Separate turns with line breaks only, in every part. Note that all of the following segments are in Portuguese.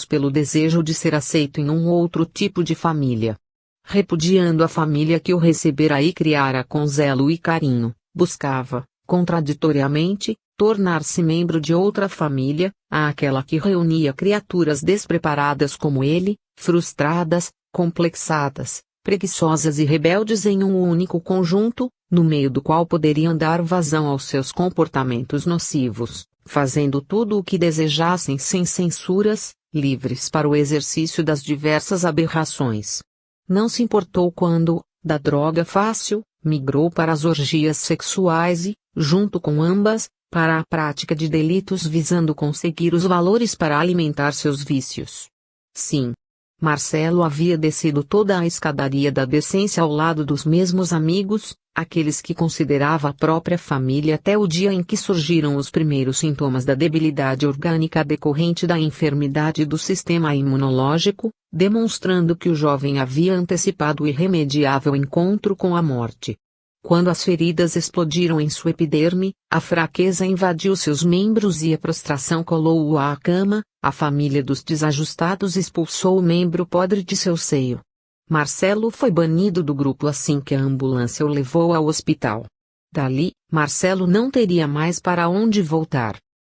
pelo desejo de ser aceito em um outro tipo de família. Repudiando a família que o recebera e criara com zelo e carinho, buscava, contraditoriamente, tornar-se membro de outra família, aquela que reunia criaturas despreparadas como ele, frustradas, complexadas, preguiçosas e rebeldes em um único conjunto, no meio do qual poderiam dar vazão aos seus comportamentos nocivos, fazendo tudo o que desejassem sem censuras, livres para o exercício das diversas aberrações. Não se importou quando, da droga fácil, migrou para as orgias sexuais e, junto com ambas, para a prática de delitos visando conseguir os valores para alimentar seus vícios. Sim. Marcelo havia descido toda a escadaria da decência ao lado dos mesmos amigos, aqueles que considerava a própria família até o dia em que surgiram os primeiros sintomas da debilidade orgânica decorrente da enfermidade do sistema imunológico, demonstrando que o jovem havia antecipado o irremediável encontro com a morte. Quando as feridas explodiram em sua epiderme, a fraqueza invadiu seus membros e a prostração colou-o à cama, a família dos desajustados expulsou o membro podre de seu seio. Marcelo foi banido do grupo assim que a ambulância o levou ao hospital. Dali, Marcelo não teria mais para onde voltar.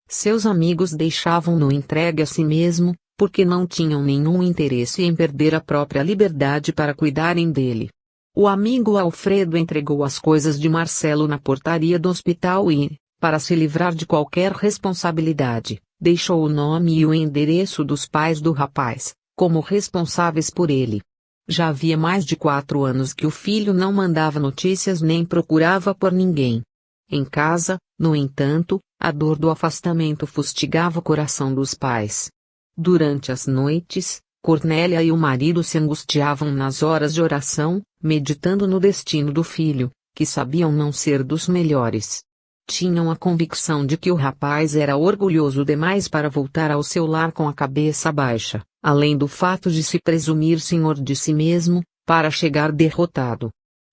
Seus amigos deixavam-no entregue a si mesmo, porque não tinham nenhum interesse em perder a própria liberdade para cuidarem dele. O amigo Alfredo entregou as coisas de Marcelo na portaria do hospital e, para se livrar de qualquer responsabilidade, deixou o nome e o endereço dos pais do rapaz, como responsáveis por ele. Já havia mais de 4 anos que o filho não mandava notícias nem procurava por ninguém. Em casa, no entanto, a dor do afastamento fustigava o coração dos pais. Durante as noites, Cornélia e o marido se angustiavam nas horas de oração, meditando no destino do filho, que sabiam não ser dos melhores. Tinham a convicção de que o rapaz era orgulhoso demais para voltar ao seu lar com a cabeça baixa, além do fato de se presumir senhor de si mesmo, para chegar derrotado.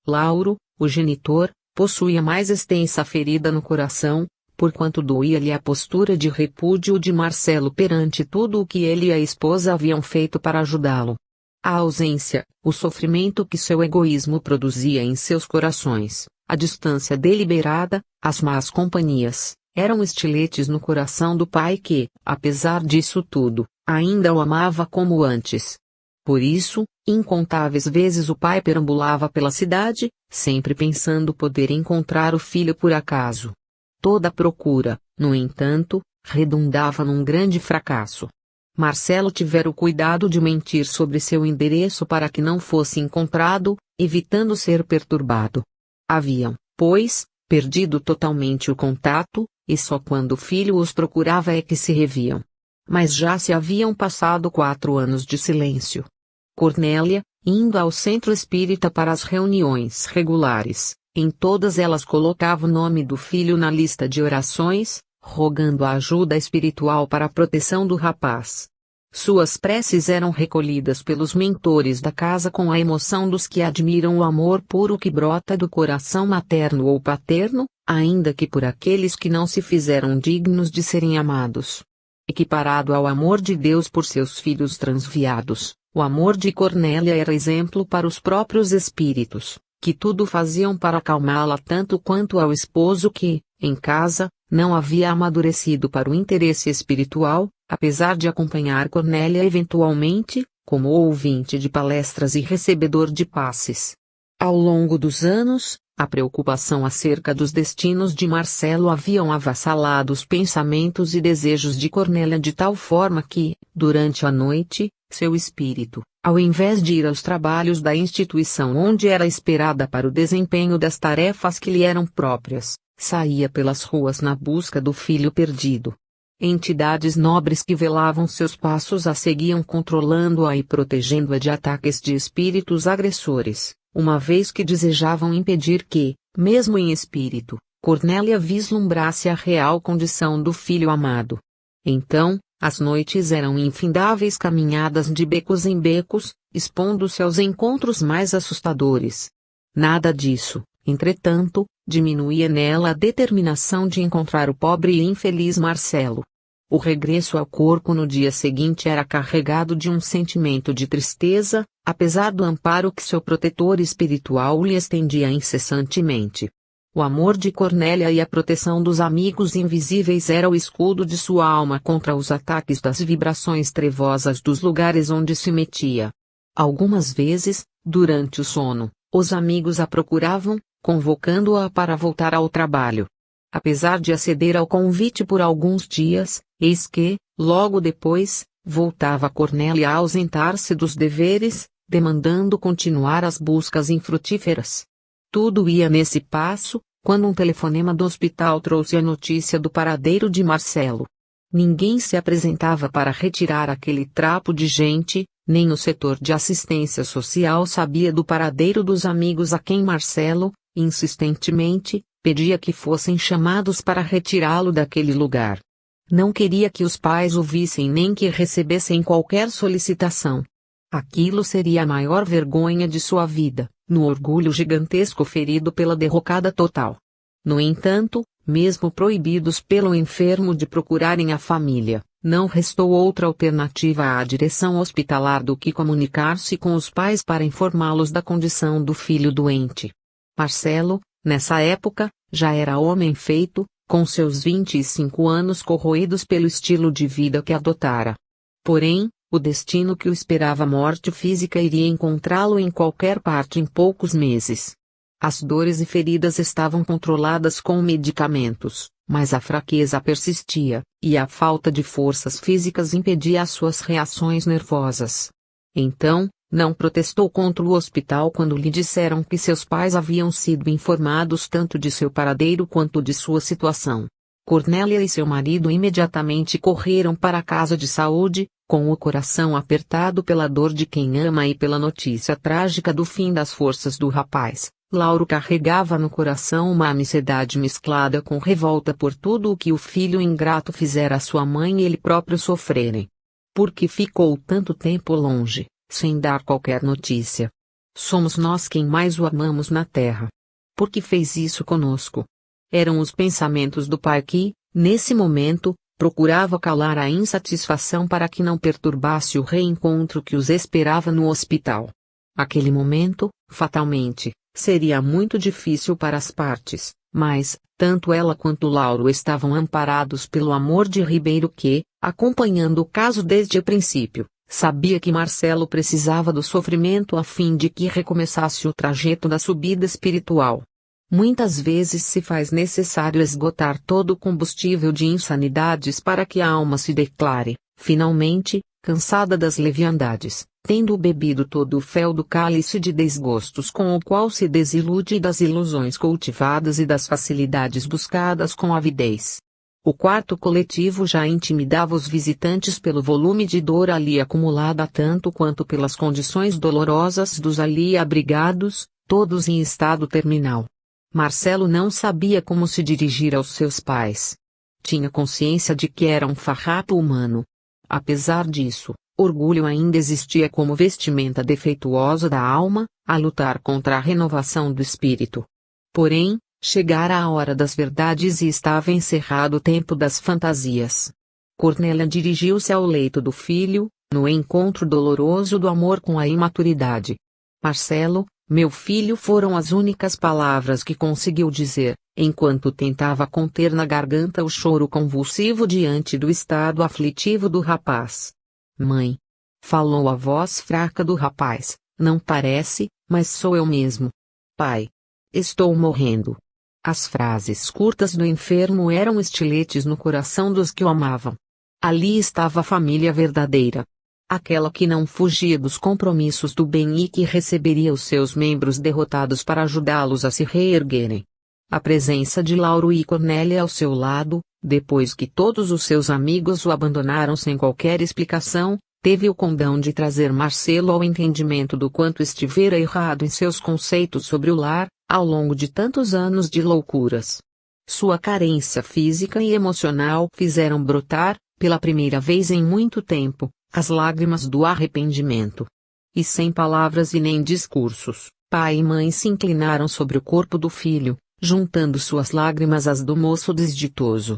Lauro, o genitor, possuía mais extensa ferida no coração, porquanto doía-lhe a postura de repúdio de Marcelo perante tudo o que ele e a esposa haviam feito para ajudá-lo. A ausência, o sofrimento que seu egoísmo produzia em seus corações, a distância deliberada, as más companhias, eram estiletes no coração do pai que, apesar disso tudo, ainda o amava como antes. Por isso, incontáveis vezes o pai perambulava pela cidade, sempre pensando poder encontrar o filho por acaso. Toda procura, no entanto, redundava num grande fracasso. Marcelo tivera o cuidado de mentir sobre seu endereço para que não fosse encontrado, evitando ser perturbado. Haviam, pois, perdido totalmente o contato, e só quando o filho os procurava é que se reviam. Mas já se haviam passado 4 anos de silêncio. Cornélia, indo ao centro espírita para as reuniões regulares, em todas elas colocava o nome do filho na lista de orações, rogando a ajuda espiritual para a proteção do rapaz. Suas preces eram recolhidas pelos mentores da casa com a emoção dos que admiram o amor puro que brota do coração materno ou paterno, ainda que por aqueles que não se fizeram dignos de serem amados. Equiparado ao amor de Deus por seus filhos transviados, o amor de Cornélia era exemplo para os próprios espíritos, que tudo faziam para acalmá-la tanto quanto ao esposo que, em casa, não havia amadurecido para o interesse espiritual, apesar de acompanhar Cornélia eventualmente, como ouvinte de palestras e recebedor de passes. Ao longo dos anos, a preocupação acerca dos destinos de Marcelo haviam avassalado os pensamentos e desejos de Cornélia de tal forma que, durante a noite, seu espírito, ao invés de ir aos trabalhos da instituição onde era esperada para o desempenho das tarefas que lhe eram próprias, saía pelas ruas na busca do filho perdido. Entidades nobres que velavam seus passos a seguiam controlando-a e protegendo-a de ataques de espíritos agressores, uma vez que desejavam impedir que, mesmo em espírito, Cornélia vislumbrasse a real condição do filho amado. Então, as noites eram infindáveis caminhadas de becos em becos, expondo-se aos encontros mais assustadores. Nada disso, entretanto, diminuía nela a determinação de encontrar o pobre e infeliz Marcelo. O regresso ao corpo no dia seguinte era carregado de um sentimento de tristeza, apesar do amparo que seu protetor espiritual lhe estendia incessantemente. O amor de Cornélia e a proteção dos amigos invisíveis era o escudo de sua alma contra os ataques das vibrações trevosas dos lugares onde se metia. Algumas vezes, durante o sono, os amigos a procuravam, convocando-a para voltar ao trabalho. Apesar de aceder ao convite por alguns dias, eis que, logo depois, voltava Cornélia a ausentar-se dos deveres, demandando continuar as buscas infrutíferas. Tudo ia nesse passo, quando um telefonema do hospital trouxe a notícia do paradeiro de Marcelo. Ninguém se apresentava para retirar aquele trapo de gente, nem o setor de assistência social sabia do paradeiro dos amigos a quem Marcelo, insistentemente, pedia que fossem chamados para retirá-lo daquele lugar. Não queria que os pais o vissem nem que recebessem qualquer solicitação. Aquilo seria a maior vergonha de sua vida, no orgulho gigantesco ferido pela derrocada total. No entanto, mesmo proibidos pelo enfermo de procurarem a família, não restou outra alternativa à direção hospitalar do que comunicar-se com os pais para informá-los da condição do filho doente. Marcelo, nessa época, já era homem feito, com seus 25 anos corroídos pelo estilo de vida que adotara. Porém, o destino que o esperava, a morte física, iria encontrá-lo em qualquer parte em poucos meses. As dores e feridas estavam controladas com medicamentos, mas a fraqueza persistia, e a falta de forças físicas impedia as suas reações nervosas. Então, não protestou contra o hospital quando lhe disseram que seus pais haviam sido informados tanto de seu paradeiro quanto de sua situação. Cornélia e seu marido imediatamente correram para a casa de saúde, com o coração apertado pela dor de quem ama e pela notícia trágica do fim das forças do rapaz. Lauro carregava no coração uma ansiedade mesclada com revolta por tudo o que o filho ingrato fizera a sua mãe e ele próprio sofrerem. Por que ficou tanto tempo longe, sem dar qualquer notícia? Somos nós quem mais o amamos na terra. Por que fez isso conosco? Eram os pensamentos do pai que, nesse momento, procurava calar a insatisfação para que não perturbasse o reencontro que os esperava no hospital. Aquele momento, fatalmente, seria muito difícil para as partes, mas, tanto ela quanto Lauro estavam amparados pelo amor de Ribeiro que, acompanhando o caso desde o princípio, sabia que Marcelo precisava do sofrimento a fim de que recomeçasse o trajeto da subida espiritual. Muitas vezes se faz necessário esgotar todo o combustível de insanidades para que a alma se declare, finalmente, cansada das leviandades, tendo bebido todo o fel do cálice de desgostos com o qual se desilude das ilusões cultivadas e das facilidades buscadas com avidez. O quarto coletivo já intimidava os visitantes pelo volume de dor ali acumulada tanto quanto pelas condições dolorosas dos ali abrigados, todos em estado terminal. Marcelo não sabia como se dirigir aos seus pais. Tinha consciência de que era um farrapo humano. Apesar disso, orgulho ainda existia como vestimenta defeituosa da alma, a lutar contra a renovação do espírito. Porém, chegara a hora das verdades e estava encerrado o tempo das fantasias. Cornélia dirigiu-se ao leito do filho, no encontro doloroso do amor com a imaturidade. Marcelo, meu filho, foram as únicas palavras que conseguiu dizer, enquanto tentava conter na garganta o choro convulsivo diante do estado aflitivo do rapaz. Mãe. Falou a voz fraca do rapaz, não parece, mas sou eu mesmo. Pai. Estou morrendo. As frases curtas do enfermo eram estiletes no coração dos que o amavam. Ali estava a família verdadeira. Aquela que não fugia dos compromissos do bem e que receberia os seus membros derrotados para ajudá-los a se reerguerem. A presença de Lauro e Cornélia ao seu lado, depois que todos os seus amigos o abandonaram sem qualquer explicação, teve o condão de trazer Marcelo ao entendimento do quanto estivera errado em seus conceitos sobre o lar, ao longo de tantos anos de loucuras. Sua carência física e emocional fizeram brotar, pela primeira vez em muito tempo, as lágrimas do arrependimento. E sem palavras e nem discursos, pai e mãe se inclinaram sobre o corpo do filho, juntando suas lágrimas às do moço desditoso.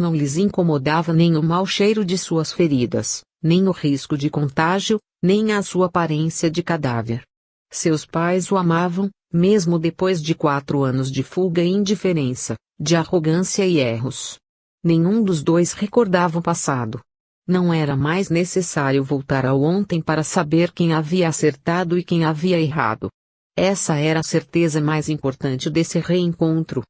Não lhes incomodava nem o mau cheiro de suas feridas, nem o risco de contágio, nem a sua aparência de cadáver. Seus pais o amavam, mesmo depois de 4 anos de fuga e indiferença, de arrogância e erros. Nenhum dos dois recordava o passado. Não era mais necessário voltar ao ontem para saber quem havia acertado e quem havia errado. Essa era a certeza mais importante desse reencontro.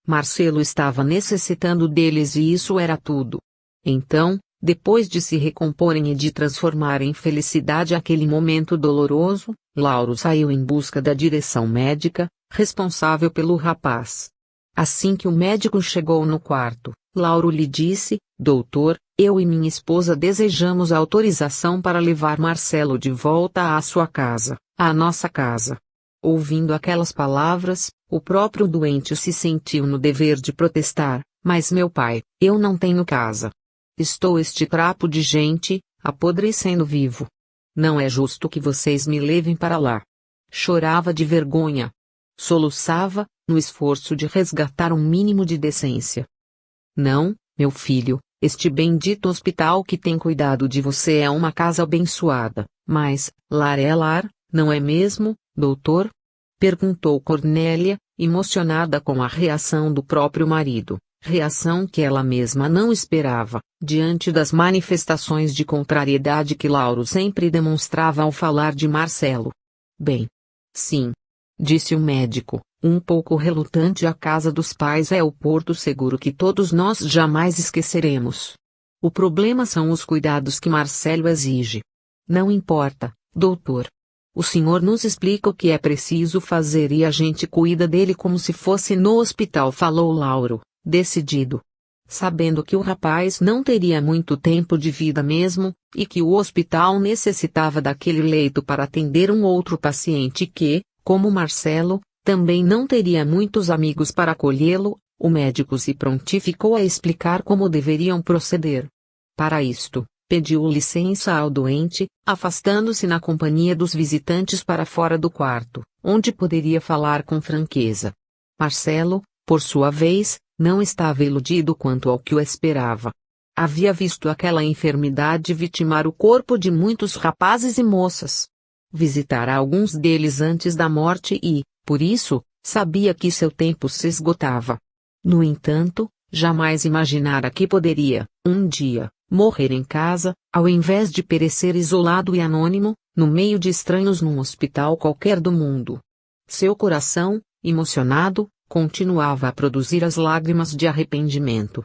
Marcelo estava necessitando deles e isso era tudo. Então, depois de se recomporem e de transformar em felicidade aquele momento doloroso, Lauro saiu em busca da direção médica, responsável pelo rapaz. Assim que o médico chegou no quarto, Lauro lhe disse: Doutor, eu e minha esposa desejamos autorização para levar Marcelo de volta à sua casa, à nossa casa. Ouvindo aquelas palavras, o próprio doente se sentiu no dever de protestar: Mas meu pai, eu não tenho casa. Estou este trapo de gente, apodrecendo vivo. Não é justo que vocês me levem para lá. Chorava de vergonha. Soluçava, no esforço de resgatar um mínimo de decência. Não, meu filho, este bendito hospital que tem cuidado de você é uma casa abençoada, mas, lar é lar, não é mesmo, doutor? Perguntou Cornélia, emocionada com a reação do próprio marido, reação que ela mesma não esperava, diante das manifestações de contrariedade que Lauro sempre demonstrava ao falar de Marcelo. Bem. Sim. Disse o médico, um pouco relutante. A casa dos pais é o porto seguro que todos nós jamais esqueceremos. O problema são os cuidados que Marcelo exige. Não importa, doutor. O senhor nos explica o que é preciso fazer e a gente cuida dele como se fosse no hospital, falou Lauro, decidido. Sabendo que o rapaz não teria muito tempo de vida mesmo, e que o hospital necessitava daquele leito para atender um outro paciente que, como Marcelo, também não teria muitos amigos para acolhê-lo, o médico se prontificou a explicar como deveriam proceder. Para isto, pediu licença ao doente, afastando-se na companhia dos visitantes para fora do quarto, onde poderia falar com franqueza. Marcelo, por sua vez, não estava iludido quanto ao que o esperava. Havia visto aquela enfermidade vitimar o corpo de muitos rapazes e moças. Visitara alguns deles antes da morte e, por isso, sabia que seu tempo se esgotava. No entanto, jamais imaginara que poderia, um dia, morrer em casa, ao invés de perecer isolado e anônimo, no meio de estranhos num hospital qualquer do mundo. Seu coração, emocionado, continuava a produzir as lágrimas de arrependimento.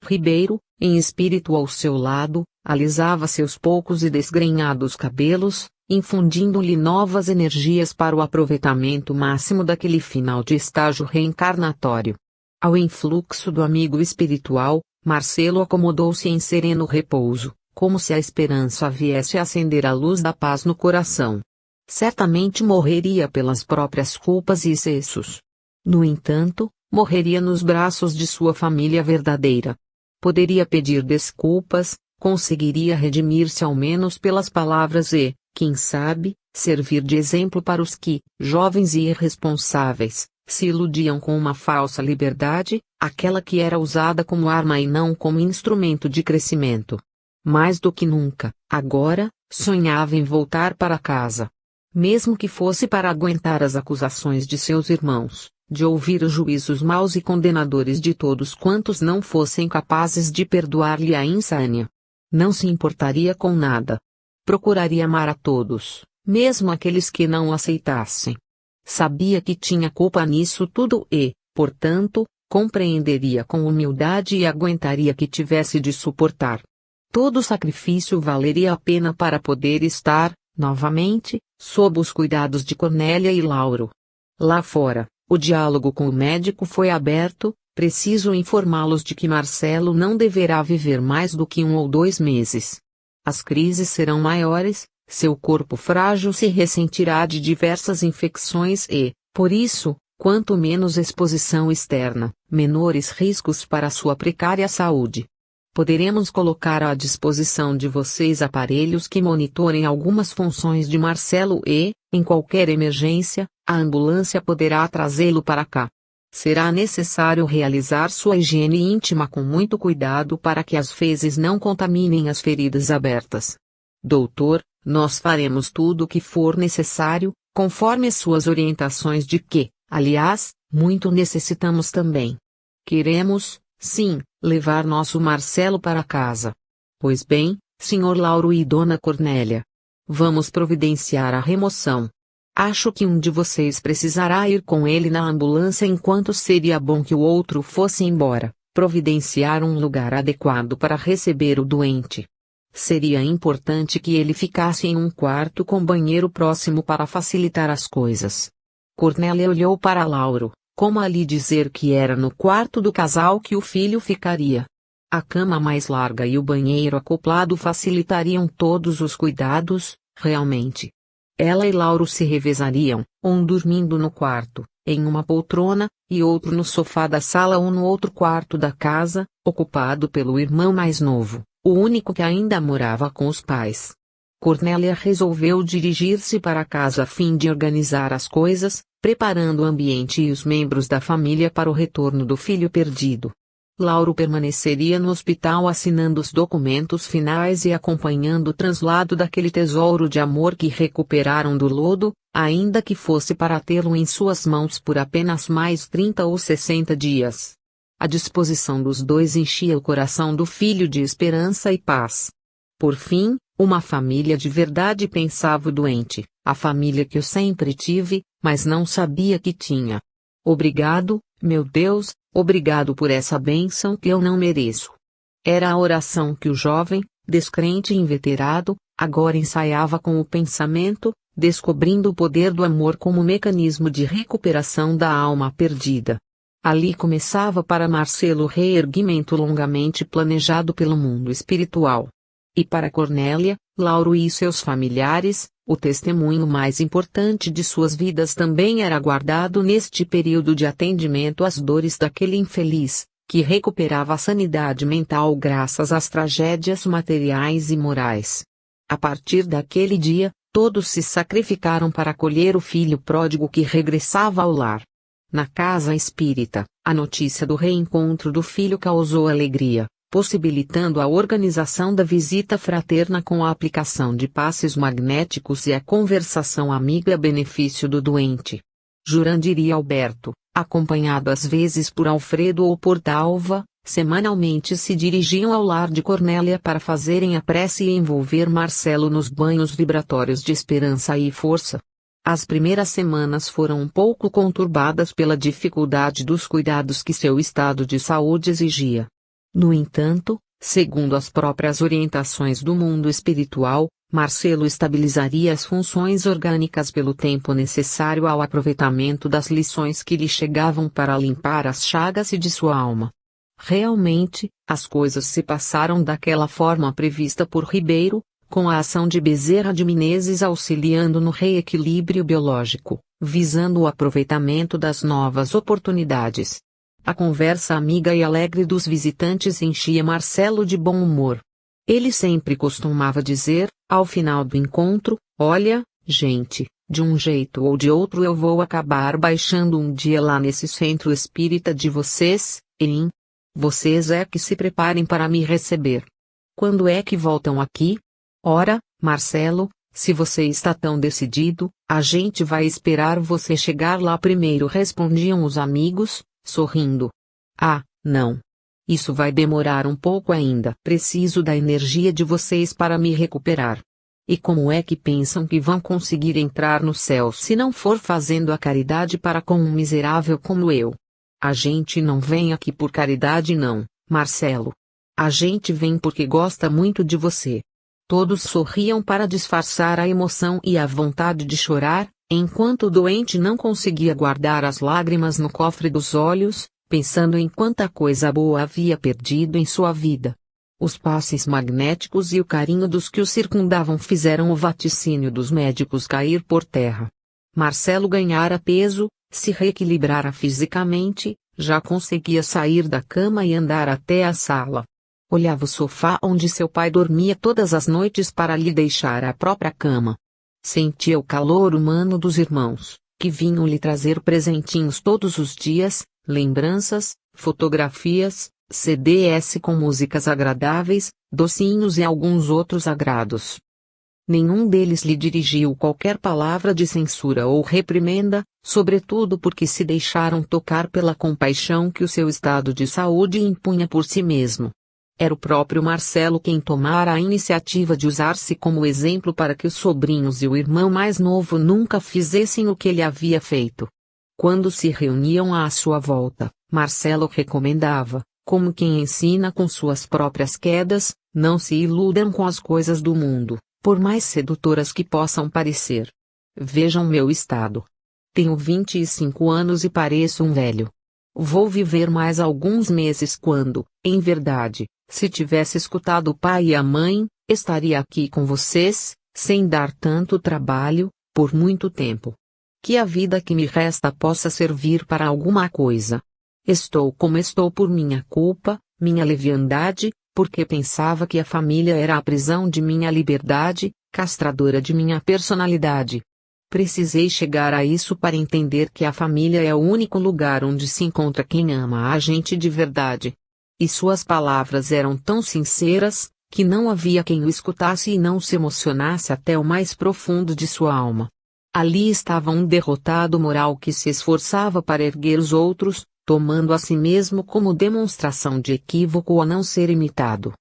Ribeiro, em espírito ao seu lado, alisava seus poucos e desgrenhados cabelos, infundindo-lhe novas energias para o aproveitamento máximo daquele final de estágio reencarnatório. Ao influxo do amigo espiritual, Marcelo acomodou-se em sereno repouso, como se a esperança viesse a acender a luz da paz no coração. Certamente morreria pelas próprias culpas e excessos. No entanto, morreria nos braços de sua família verdadeira. Poderia pedir desculpas, conseguiria redimir-se ao menos pelas palavras e, quem sabe, servir de exemplo para os que, jovens e irresponsáveis, se iludiam com uma falsa liberdade, aquela que era usada como arma e não como instrumento de crescimento. Mais do que nunca, agora, sonhava em voltar para casa. Mesmo que fosse para aguentar as acusações de seus irmãos, de ouvir os juízos maus e condenadores de todos quantos não fossem capazes de perdoar-lhe a insânia. Não se importaria com nada. Procuraria amar a todos, mesmo aqueles que não o aceitassem. Sabia que tinha culpa nisso tudo e, portanto, compreenderia com humildade e aguentaria que tivesse de suportar. Todo sacrifício valeria a pena para poder estar, novamente, sob os cuidados de Cornélia e Lauro. Lá fora, o diálogo com o médico foi aberto. Preciso informá-los de que Marcelo não deverá viver mais do que 1 ou 2 meses. As crises serão maiores, seu corpo frágil se ressentirá de diversas infecções e, por isso, quanto menos exposição externa, menores riscos para sua precária saúde. Poderemos colocar à disposição de vocês aparelhos que monitorem algumas funções de Marcelo e, em qualquer emergência, a ambulância poderá trazê-lo para cá. Será necessário realizar sua higiene íntima com muito cuidado para que as fezes não contaminem as feridas abertas. Doutor, nós faremos tudo o que for necessário, conforme suas orientações de que, aliás, muito necessitamos também. Queremos, sim, levar nosso Marcelo para casa. Pois bem, Sr. Lauro e Dona Cornélia. Vamos providenciar a remoção. Acho que um de vocês precisará ir com ele na ambulância enquanto seria bom que o outro fosse embora, providenciar um lugar adequado para receber o doente. Seria importante que ele ficasse em um quarto com banheiro próximo para facilitar as coisas. Cornélia olhou para Lauro, como a lhe dizer que era no quarto do casal que o filho ficaria. A cama mais larga e o banheiro acoplado facilitariam todos os cuidados, realmente. Ela e Lauro se revezariam, um dormindo no quarto, em uma poltrona, e outro no sofá da sala ou no outro quarto da casa, ocupado pelo irmão mais novo, o único que ainda morava com os pais. Cornélia resolveu dirigir-se para casa a fim de organizar as coisas, preparando o ambiente e os membros da família para o retorno do filho perdido. Lauro permaneceria no hospital assinando os documentos finais e acompanhando o translado daquele tesouro de amor que recuperaram do lodo, ainda que fosse para tê-lo em suas mãos por apenas mais 30 ou 60 dias. A disposição dos dois enchia o coração do filho de esperança e paz. Por fim, uma família de verdade, pensava o doente, a família que eu sempre tive, mas não sabia que tinha. Obrigado, meu Deus, obrigado por essa bênção que eu não mereço. Era a oração que o jovem, descrente e inveterado, agora ensaiava com o pensamento, descobrindo o poder do amor como mecanismo de recuperação da alma perdida. Ali começava para Marcelo o reerguimento longamente planejado pelo mundo espiritual. E para Cornélia, Lauro e seus familiares, o testemunho mais importante de suas vidas também era guardado neste período de atendimento às dores daquele infeliz, que recuperava a sanidade mental graças às tragédias materiais e morais. A partir daquele dia, todos se sacrificaram para acolher o filho pródigo que regressava ao lar. Na casa espírita, a notícia do reencontro do filho causou alegria, possibilitando a organização da visita fraterna com a aplicação de passes magnéticos e a conversação amiga a benefício do doente. Jurandir e Alberto, acompanhado às vezes por Alfredo ou por Dalva, semanalmente se dirigiam ao lar de Cornélia para fazerem a prece e envolver Marcelo nos banhos vibratórios de esperança e força. As primeiras semanas foram um pouco conturbadas pela dificuldade dos cuidados que seu estado de saúde exigia. No entanto, segundo as próprias orientações do mundo espiritual, Marcelo estabilizaria as funções orgânicas pelo tempo necessário ao aproveitamento das lições que lhe chegavam para limpar as chagas de sua alma. Realmente, as coisas se passaram daquela forma prevista por Ribeiro, com a ação de Bezerra de Menezes auxiliando no reequilíbrio biológico, visando o aproveitamento das novas oportunidades. A conversa amiga e alegre dos visitantes enchia Marcelo de bom humor. Ele sempre costumava dizer, ao final do encontro: olha, gente, de um jeito ou de outro eu vou acabar baixando um dia lá nesse centro espírita de vocês, hein? Vocês é que se preparem para me receber. Quando é que voltam aqui? Ora, Marcelo, se você está tão decidido, a gente vai esperar você chegar lá primeiro, respondiam os amigos, sorrindo. Ah, não. Isso vai demorar um pouco ainda. Preciso da energia de vocês para me recuperar. E como é que pensam que vão conseguir entrar no céu se não for fazendo a caridade para com um miserável como eu? A gente não vem aqui por caridade não, Marcelo. A gente vem porque gosta muito de você. Todos sorriam para disfarçar a emoção e a vontade de chorar, enquanto o doente não conseguia guardar as lágrimas no cofre dos olhos, pensando em quanta coisa boa havia perdido em sua vida. Os passes magnéticos e o carinho dos que o circundavam fizeram o vaticínio dos médicos cair por terra. Marcelo ganhara peso, se reequilibrara fisicamente, já conseguia sair da cama e andar até a sala. Olhava o sofá onde seu pai dormia todas as noites para lhe deixar a própria cama. Sentia o calor humano dos irmãos, que vinham lhe trazer presentinhos todos os dias, lembranças, fotografias, CDs com músicas agradáveis, docinhos e alguns outros agrados. Nenhum deles lhe dirigiu qualquer palavra de censura ou reprimenda, sobretudo porque se deixaram tocar pela compaixão que o seu estado de saúde impunha por si mesmo. Era o próprio Marcelo quem tomara a iniciativa de usar-se como exemplo para que os sobrinhos e o irmão mais novo nunca fizessem o que ele havia feito. Quando se reuniam à sua volta, Marcelo recomendava, como quem ensina com suas próprias quedas, não se iludam com as coisas do mundo, por mais sedutoras que possam parecer. Vejam meu estado. Tenho 25 anos e pareço um velho. Vou viver mais alguns meses quando, em verdade, se tivesse escutado o pai e a mãe, estaria aqui com vocês, sem dar tanto trabalho, por muito tempo. Que a vida que me resta possa servir para alguma coisa. Estou como estou por minha culpa, minha leviandade, porque pensava que a família era a prisão de minha liberdade, castradora de minha personalidade. Precisei chegar a isso para entender que a família é o único lugar onde se encontra quem ama a gente de verdade. E suas palavras eram tão sinceras, que não havia quem o escutasse e não se emocionasse até o mais profundo de sua alma. Ali estava um derrotado moral que se esforçava para erguer os outros, tomando a si mesmo como demonstração de equívoco a não ser imitado.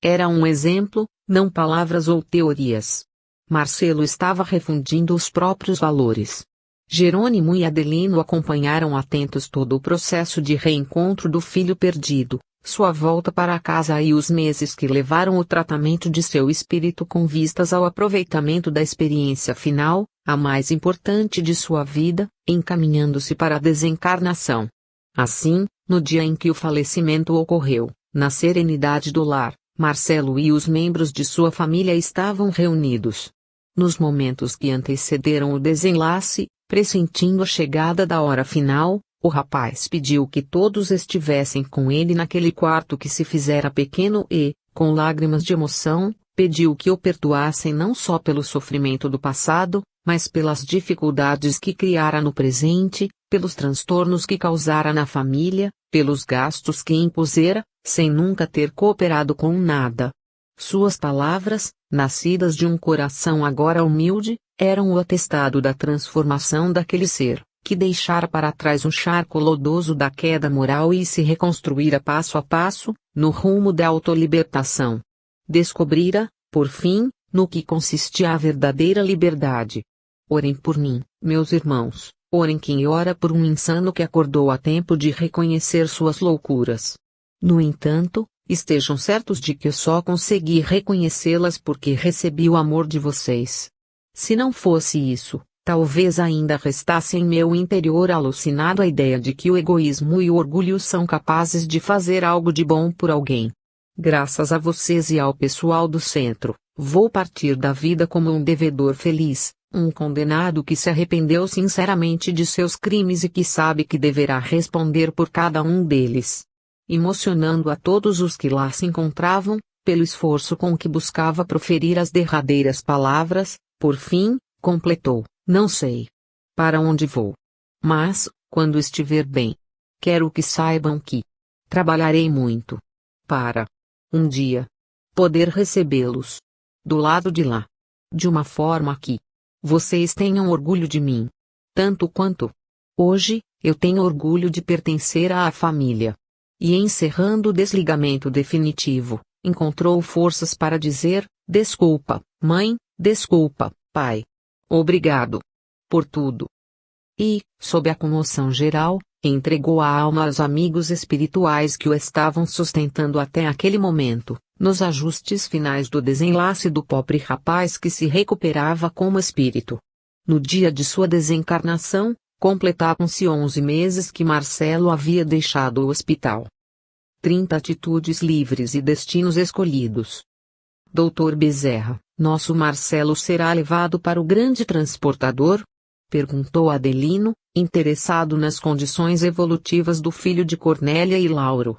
Era um exemplo, não palavras ou teorias. Marcelo estava refundindo os próprios valores. Jerônimo e Adelino acompanharam atentos todo o processo de reencontro do filho perdido, sua volta para casa e os meses que levaram o tratamento de seu espírito com vistas ao aproveitamento da experiência final, a mais importante de sua vida, encaminhando-se para a desencarnação. Assim, no dia em que o falecimento ocorreu, na serenidade do lar, Marcelo e os membros de sua família estavam reunidos. Nos momentos que antecederam o desenlace, pressentindo a chegada da hora final, o rapaz pediu que todos estivessem com ele naquele quarto que se fizera pequeno e, com lágrimas de emoção, pediu que o perdoassem não só pelo sofrimento do passado, mas pelas dificuldades que criara no presente, pelos transtornos que causara na família, pelos gastos que impusera, sem nunca ter cooperado com nada. Suas palavras, nascidas de um coração agora humilde, eram o atestado da transformação daquele ser, que deixara para trás um charco lodoso da queda moral e se reconstruíra passo a passo, no rumo da autolibertação. Descobrira, por fim, no que consistia a verdadeira liberdade. Orem por mim, meus irmãos, orem quem ora por um insano que acordou a tempo de reconhecer suas loucuras. No entanto, estejam certos de que eu só consegui reconhecê-las porque recebi o amor de vocês. Se não fosse isso, talvez ainda restasse em meu interior alucinado a ideia de que o egoísmo e o orgulho são capazes de fazer algo de bom por alguém. Graças a vocês e ao pessoal do centro, vou partir da vida como um devedor feliz, um condenado que se arrependeu sinceramente de seus crimes e que sabe que deverá responder por cada um deles. Emocionando a todos os que lá se encontravam, pelo esforço com que buscava proferir as derradeiras palavras, por fim, completou: não sei para onde vou. Mas, quando estiver bem, quero que saibam que trabalharei muito para, um dia, poder recebê-los do lado de lá, de uma forma que vocês tenham orgulho de mim, tanto quanto hoje eu tenho orgulho de pertencer à família. E encerrando o desligamento definitivo, encontrou forças para dizer: desculpa, mãe, desculpa, pai. Obrigado por tudo. E, sob a comoção geral, entregou a alma aos amigos espirituais que o estavam sustentando até aquele momento, nos ajustes finais do desenlace do pobre rapaz que se recuperava como espírito. No dia de sua desencarnação, completavam-se 11 meses que Marcelo havia deixado o hospital. 30 atitudes livres e destinos escolhidos. Dr. Bezerra, nosso Marcelo será levado para o grande transportador? Perguntou Adelino, interessado nas condições evolutivas do filho de Cornélia e Lauro.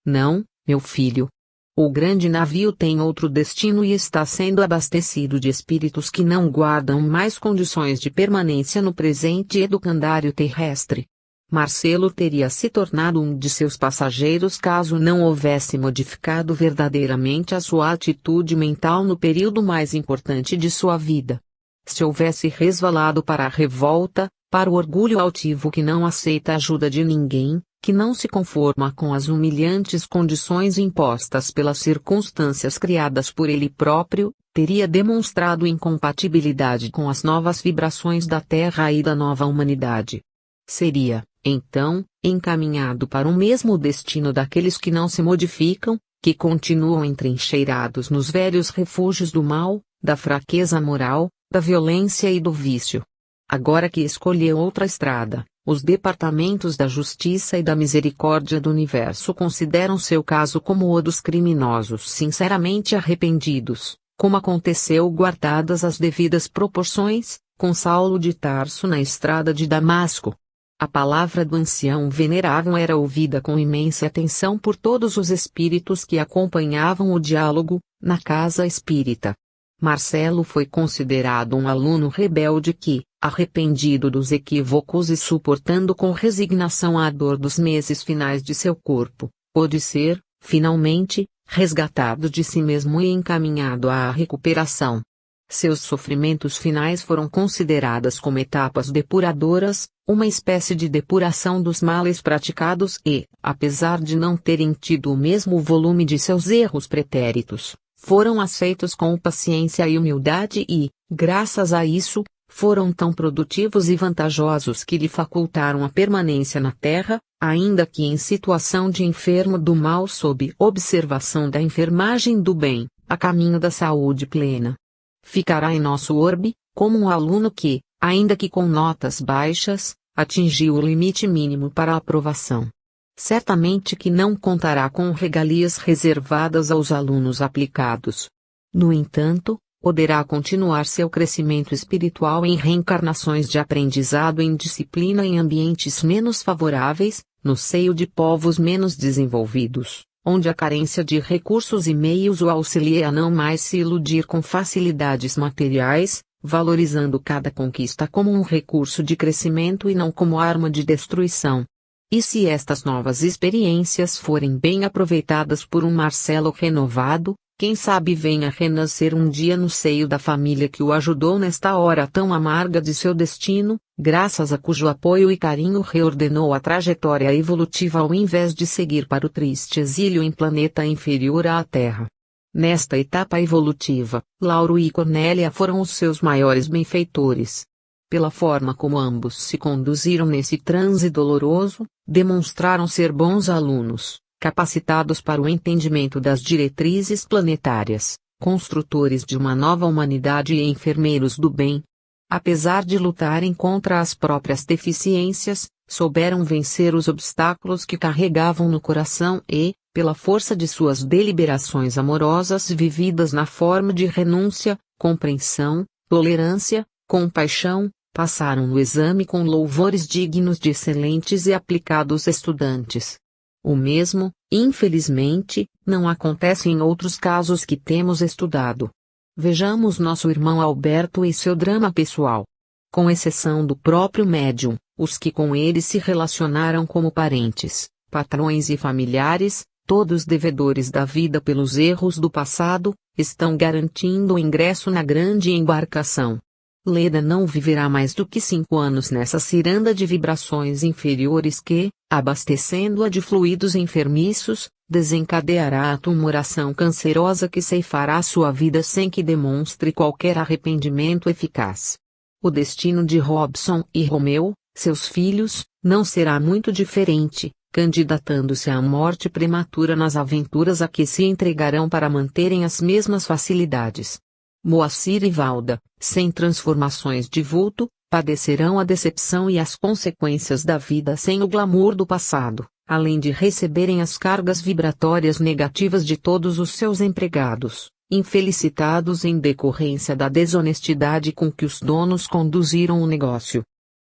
Não, meu filho. O grande navio tem outro destino e está sendo abastecido de espíritos que não guardam mais condições de permanência no presente educandário terrestre. Marcelo teria se tornado um de seus passageiros caso não houvesse modificado verdadeiramente a sua atitude mental no período mais importante de sua vida. Se houvesse resvalado para a revolta, para o orgulho altivo que não aceita a ajuda de ninguém, que não se conforma com as humilhantes condições impostas pelas circunstâncias criadas por ele próprio, teria demonstrado incompatibilidade com as novas vibrações da Terra e da nova humanidade. Seria, então, encaminhado para o mesmo destino daqueles que não se modificam, que continuam entrincheirados nos velhos refúgios do mal, da fraqueza moral, da violência e do vício. Agora que escolheu outra estrada, os departamentos da Justiça e da Misericórdia do Universo consideram seu caso como o dos criminosos sinceramente arrependidos, como aconteceu guardadas as devidas proporções, com Saulo de Tarso na estrada de Damasco. A palavra do ancião venerável era ouvida com imensa atenção por todos os espíritos que acompanhavam o diálogo, na casa espírita. Marcelo foi considerado um aluno rebelde que, arrependido dos equívocos e suportando com resignação a dor dos meses finais de seu corpo, pôde ser, finalmente, resgatado de si mesmo e encaminhado à recuperação. Seus sofrimentos finais foram consideradas como etapas depuradoras, uma espécie de depuração dos males praticados e, apesar de não terem tido o mesmo volume de seus erros pretéritos, foram aceitos com paciência e humildade e, graças a isso, foram tão produtivos e vantajosos que lhe facultaram a permanência na Terra, ainda que em situação de enfermo do mal sob observação da enfermagem do bem, a caminho da saúde plena. Ficará em nosso orbe, como um aluno que, ainda que com notas baixas, atingiu o limite mínimo para a aprovação. Certamente que não contará com regalias reservadas aos alunos aplicados. No entanto, poderá continuar seu crescimento espiritual em reencarnações de aprendizado em disciplina em ambientes menos favoráveis, no seio de povos menos desenvolvidos, onde a carência de recursos e meios o auxilia a não mais se iludir com facilidades materiais, valorizando cada conquista como um recurso de crescimento e não como arma de destruição. E se estas novas experiências forem bem aproveitadas por um Marcelo renovado, quem sabe venha renascer um dia no seio da família que o ajudou nesta hora tão amarga de seu destino, graças a cujo apoio e carinho reordenou a trajetória evolutiva ao invés de seguir para o triste exílio em planeta inferior à Terra. Nesta etapa evolutiva, Lauro e Cornélia foram os seus maiores benfeitores. Pela forma como ambos se conduziram nesse transe doloroso, demonstraram ser bons alunos, capacitados para o entendimento das diretrizes planetárias, construtores de uma nova humanidade e enfermeiros do bem. Apesar de lutarem contra as próprias deficiências, souberam vencer os obstáculos que carregavam no coração e, pela força de suas deliberações amorosas vividas na forma de renúncia, compreensão, tolerância, compaixão, passaram no exame com louvores dignos de excelentes e aplicados estudantes. O mesmo, infelizmente, não acontece em outros casos que temos estudado. Vejamos nosso irmão Alberto e seu drama pessoal. Com exceção do próprio médium, os que com ele se relacionaram como parentes, patrões e familiares, todos devedores da vida pelos erros do passado, estão garantindo o ingresso na grande embarcação. Leda não viverá mais do que 5 anos nessa ciranda de vibrações inferiores que, abastecendo-a de fluidos enfermiços, desencadeará a tumoração cancerosa que ceifará sua vida sem que demonstre qualquer arrependimento eficaz. O destino de Robson e Romeu, seus filhos, não será muito diferente, candidatando-se à morte prematura nas aventuras a que se entregarão para manterem as mesmas facilidades. Moacir e Valda, sem transformações de vulto, padecerão a decepção e as consequências da vida sem o glamour do passado, além de receberem as cargas vibratórias negativas de todos os seus empregados, infelicitados em decorrência da desonestidade com que os donos conduziram o negócio.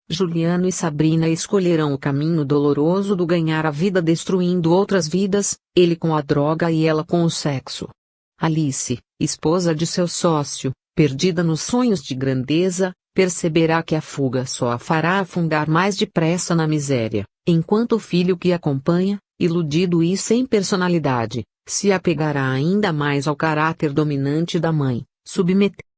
Juliano e Sabrina escolherão o caminho doloroso do ganhar a vida destruindo outras vidas, ele com a droga e ela com o sexo. Alice, esposa de seu sócio, perdida nos sonhos de grandeza, perceberá que a fuga só a fará afundar mais depressa na miséria, enquanto o filho que acompanha, iludido e sem personalidade, se apegará ainda mais ao caráter dominante da mãe, submetendo